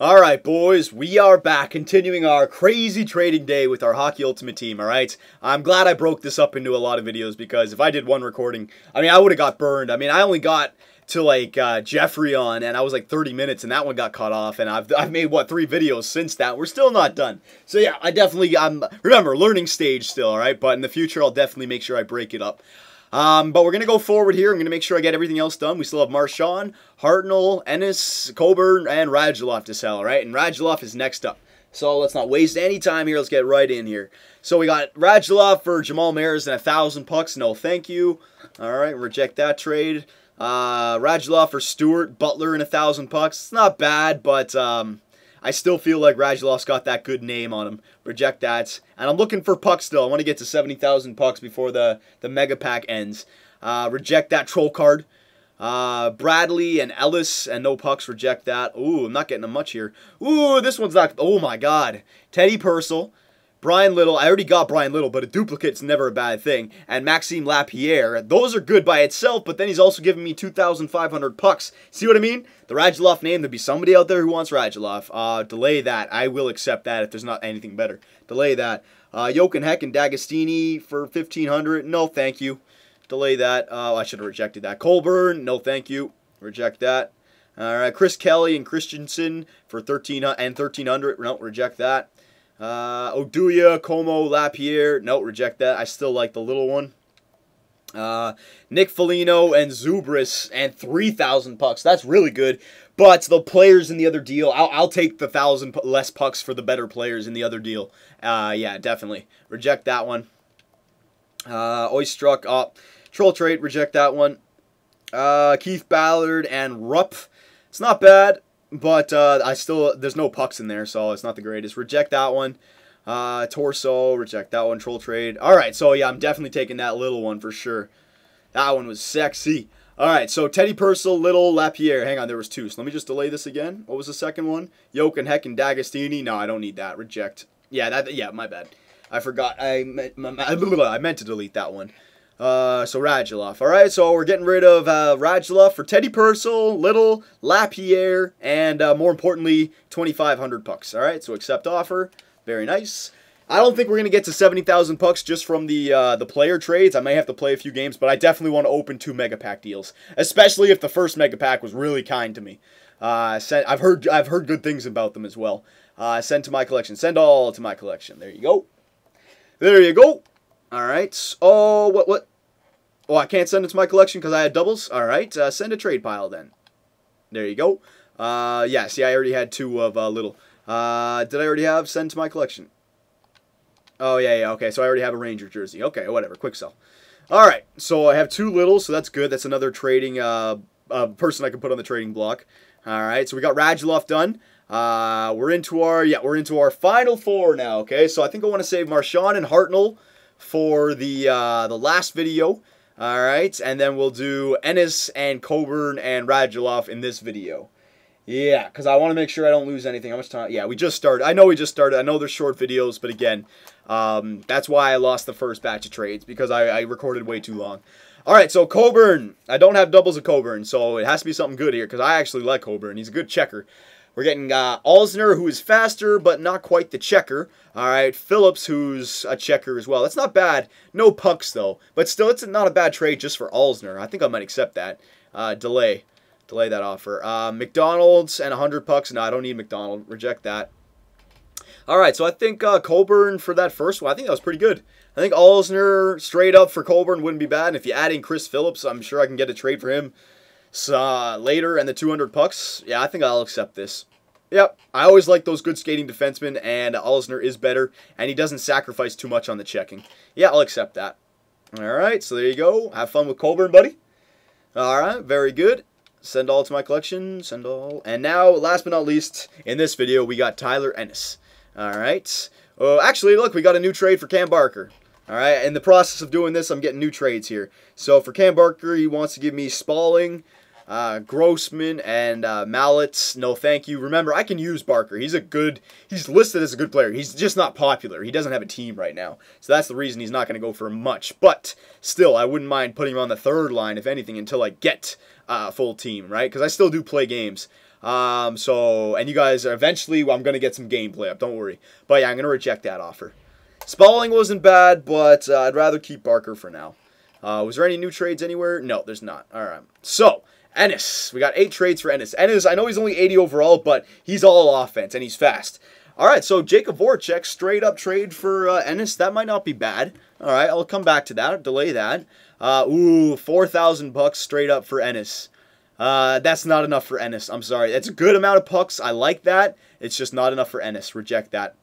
Alright boys, we are back, continuing our crazy trading day with our Hockey Ultimate team, alright? I'm glad I broke this up into a lot of videos, because if I did one recording, I would have got burned. I only got to like Jeffrey on, and I was like 30 minutes, and that one got cut off, and I've made, what, 3 videos since that. We're still not done. So yeah, remember, learning stage still, alright? But in the future, I'll definitely make sure I break it up. But we're going to go forward here. I'm going to make sure I get everything else done. We still have Marchand, Hartnell, Ennis, Coburn, and Radulov to sell, right? And Radulov is next up. So let's not waste any time here. Let's get right in here. So we got Radulov for Jamal Mayers and 1,000 pucks. No, thank you. All right, reject that trade. Radulov for Stewart, Butler, and 1,000 pucks. It's not bad, but I still feel like Radulov's got that good name on him. Reject that. And I'm looking for pucks still. I want to get to 70,000 pucks before the Mega Pack ends. Reject that troll card. Bradley and Ellis and no pucks. Reject that. Ooh, I'm not getting them much here. Ooh, this one's not... Oh, my God. Teddy Purcell. Brian Little. I already got Brian Little, but a duplicate's never a bad thing. And Maxime Lapierre. Those are good by itself, but then he's also giving me 2,500 pucks. See what I mean? The Radulov name, there'll be somebody out there who wants Radulov. Delay that. I will accept that if there's not anything better. Delay that. Jochen Heck and D'Agostini for 1,500. No, thank you. Delay that. I should have rejected that. Colburn. No, thank you. Reject that. All right. Chris Kelly and Christensen for 1,300. No, reject that. Oduya, Como, Lapierre. No, reject that. I still like the little one. Nick Foligno and Zubris and 3,000 pucks. That's really good. But the players in the other deal, I'll take the 1,000 less pucks for the better players in the other deal. Yeah, definitely. Reject that one. Oystruck, Troll Trade, reject that one. Keith Ballard and Rupp. It's not bad. But there's no pucks in there, so it's not the greatest. Reject that one. Torso, reject that one. Troll Trade. Alright, so yeah, I'm definitely taking that little one for sure. That one was sexy. Alright, so Teddy Purcell, Little, Lapierre. Hang on, there was 2. So let me just delay this again. What was the second one? Jochen Heck and D'Agostini. No, I don't need that. Reject. Yeah, my bad. I forgot. I meant to delete that one. So Radulov. Alright, so we're getting rid of Radulov for Teddy Purcell, Little, Lapierre, and more importantly, 2,500 pucks. Alright, so accept offer. Very nice. I don't think we're going to get to 70,000 pucks just from the player trades. I may have to play a few games, but I definitely want to open 2 Mega Pack deals. Especially if the first Mega Pack was really kind to me. I've heard good things about them as well. Send to my collection. Send all to my collection. There you go. There you go. Alright. Oh, what? Oh, I can't send it to my collection because I had doubles? Alright. Send a trade pile then. There you go. Yeah, see, I already had 2 of Little. Did I already have send to my collection? Oh, yeah, okay. So I already have a Ranger jersey. Okay, whatever. Quick sell. Alright. So I have 2 Little, so that's good. That's another trading person I can put on the trading block. Alright, so we got Radulov done. We're into our final 4 now, okay? So I think I want to save Marchand and Hartnell for the last video. Alright, and then we'll do Ennis and Coburn and Radulov in this video. Yeah, because I want to make sure I don't lose anything. How much time? Yeah, we just started. I know we just started. I know they're short videos, but again, that's why I lost the first batch of trades, because I recorded way too long. Alright, so Coburn. I don't have doubles of Coburn, so it has to be something good here, because I actually like Coburn. He's a good checker. We're getting Alzner, who is faster, but not quite the checker. Alright, Phillips, who's a checker as well. That's not bad. No pucks, though. But still, it's not a bad trade just for Alzner. I think I might accept that. Delay that offer. McDonald's and 100 pucks. No, I don't need McDonald. Reject that. Alright, so I think Coburn for that first one, I think that was pretty good. I think Alzner straight up for Coburn wouldn't be bad. And if you add in Chris Phillips, I'm sure I can get a trade for him later, and the 200 pucks. Yeah, I think I'll accept this. Yep, I always like those good skating defensemen, and Alzner is better, and he doesn't sacrifice too much on the checking. Yeah, I'll accept that. Alright, so there you go. Have fun with Coburn, buddy. Alright, very good. Send all to my collection. Send all. And now, last but not least, in this video, we got Tyler Ennis. Alright. Actually, look, we got a new trade for Cam Barker. Alright, in the process of doing this, I'm getting new trades here. So, for Cam Barker, he wants to give me Spalling, Grossman, and Mallet. No, thank you. Remember, I can use Barker. He's listed as a good player. He's just not popular. He doesn't have a team right now. So that's the reason he's not going to go for much. But still, I wouldn't mind putting him on the 3rd line, if anything, until I get a full team, right? Because I still do play games. And you guys, eventually, I'm going to get some gameplay up. Don't worry. But yeah, I'm going to reject that offer. Spalling wasn't bad, but I'd rather keep Barker for now. Was there any new trades anywhere? No, there's not. All right. So, Ennis. We got 8 trades for Ennis. Ennis, I know he's only 80 overall, but he's all offense, and he's fast. All right, so Jakub Voracek, straight up trade for Ennis. That might not be bad. All right, I'll come back to that. Delay that. Ooh, $4,000 straight up for Ennis. That's not enough for Ennis. I'm sorry. That's a good amount of pucks. I like that. It's just not enough for Ennis. Reject that.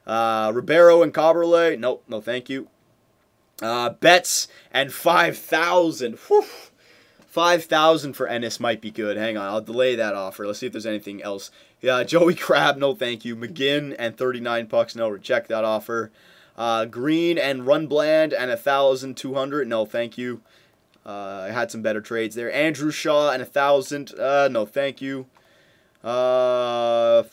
Ribeiro and Caberlet. Nope, no thank you. Betts and 5,000. 5,000 for Ennis might be good. Hang on, I'll delay that offer. Let's see if there's anything else. Yeah, Joey Crab, no thank you. McGinn and 39 pucks, no, reject that offer. Green and Rundbland and 1,200, no thank you. I had some better trades there. Andrew Shaw and 1,000, no thank you. Troll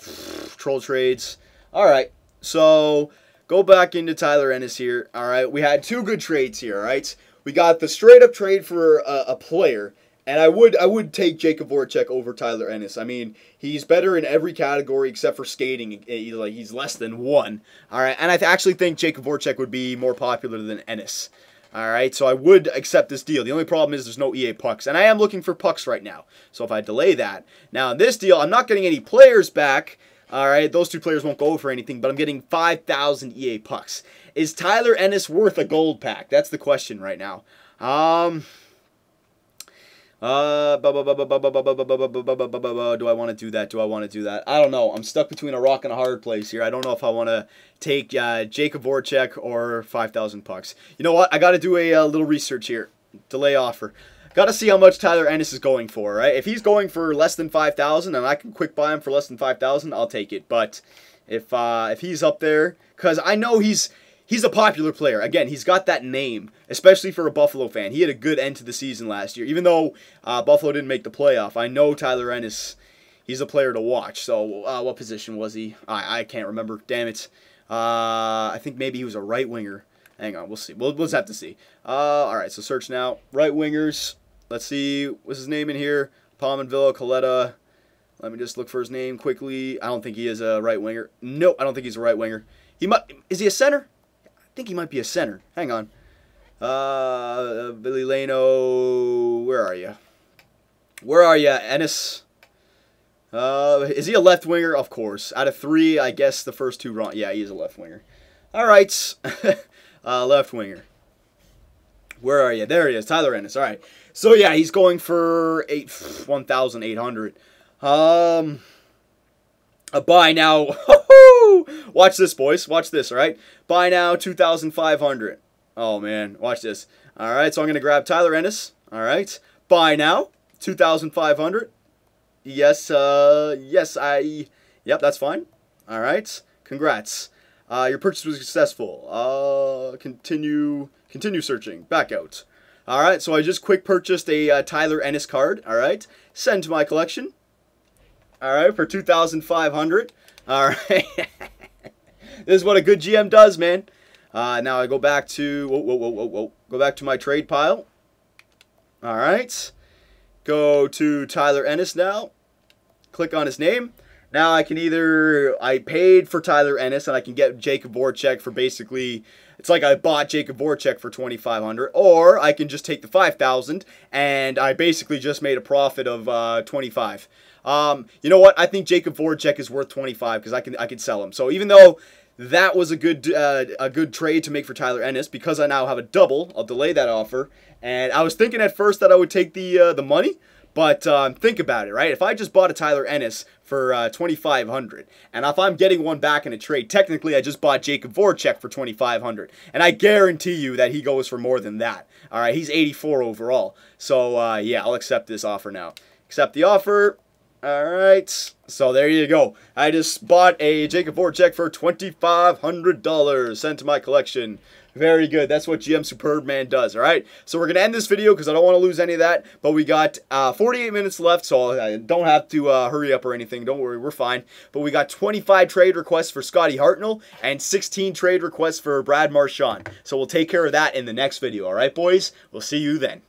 trades. All right, so go back into Tyler Ennis here. All right, we had 2 good trades here. All right, we got the straight up trade for a player, and I would take Jakub Voracek over Tyler Ennis. I mean, he's better in every category except for skating. He's less than 1. All right, and I actually think Jakub Voracek would be more popular than Ennis. All right, so I would accept this deal. The only problem is there's no EA pucks, and I am looking for pucks right now. So if I delay that, now in this deal, I'm not getting any players back. All right, those 2 players won't go for anything, but I'm getting 5,000 EA pucks. Is Tyler Ennis worth a gold pack? That's the question right now. Do I want to do that? Do I want to do that? I don't know. I'm stuck between a rock and a hard place here. I don't know if I want to take Jakub Voracek or 5,000 pucks. You know what? I got to do a little research here. Delay offer. Got to see how much Tyler Ennis is going for, right? If he's going for less than 5,000 and I can quick buy him for less than 5,000, I'll take it. But if he's up there, because I know he's a popular player. Again, he's got that name, especially for a Buffalo fan. He had a good end to the season last year. Even though Buffalo didn't make the playoff, I know Tyler Ennis, he's a player to watch. So what position was he? I can't remember. Damn it. I think maybe he was a right winger. Hang on, we'll see. We'll just have to see. All right, so search now. Right wingers. Let's see. What's his name in here? Palmanvilla, Coletta. Let me just look for his name quickly. I don't think he is a right winger. Nope, I don't think he's a right winger. Is he a center? I think he might be a center. Hang on. Billy Leno. Where are you? Where are you, Ennis? Is he a left winger? Of course. Out of 3, I guess the first 2 wrong. Yeah, he is a left winger. All right. Left winger. Where are you? There he is, Tyler Ennis. All right. So, yeah, he's going for 1,800. A buy now. Watch this, boys. Watch this, all right? Buy now, 2,500. Oh, man. Watch this. All right, so I'm going to grab Tyler Ennis. All right. Buy now, 2,500. Yes, yep, that's fine. All right. Congrats. Your purchase was successful. Continue searching. Back out. All right, so I just quick purchased a Tyler Ennis card. All right, send to my collection. All right, for 2,500. All right, this is what a good GM does, man. Now I go back to go back to my trade pile. All right, go to Tyler Ennis now. Click on his name. Now I can I paid for Tyler Ennis and I can get Jakub Voracek for basically, it's like I bought Jakub Voracek for 2,500, or I can just take the 5,000 and I basically just made a profit of 25. You know what? I think Jakub Voracek is worth 25 because I can sell him. So even though that was a good trade to make for Tyler Ennis, because I now have a double, I'll delay that offer. And I was thinking at first that I would take the money. But think about it, right? If I just bought a Tyler Ennis for 2,500, and if I'm getting one back in a trade, technically I just bought Jakub Voracek for 2,500, and I guarantee you that he goes for more than that. All right, he's 84 overall. So yeah, I'll accept this offer now. Accept the offer. All right, so there you go. I just bought a Jakub Voracek for $2,500 sent to my collection. Very good. That's what GM Superb Man does, all right? So we're going to end this video because I don't want to lose any of that, but we got 48 minutes left, so I don't have to hurry up or anything. Don't worry, we're fine. But we got 25 trade requests for Scotty Hartnell and 16 trade requests for Brad Marchand. So we'll take care of that in the next video, all right, boys? We'll see you then.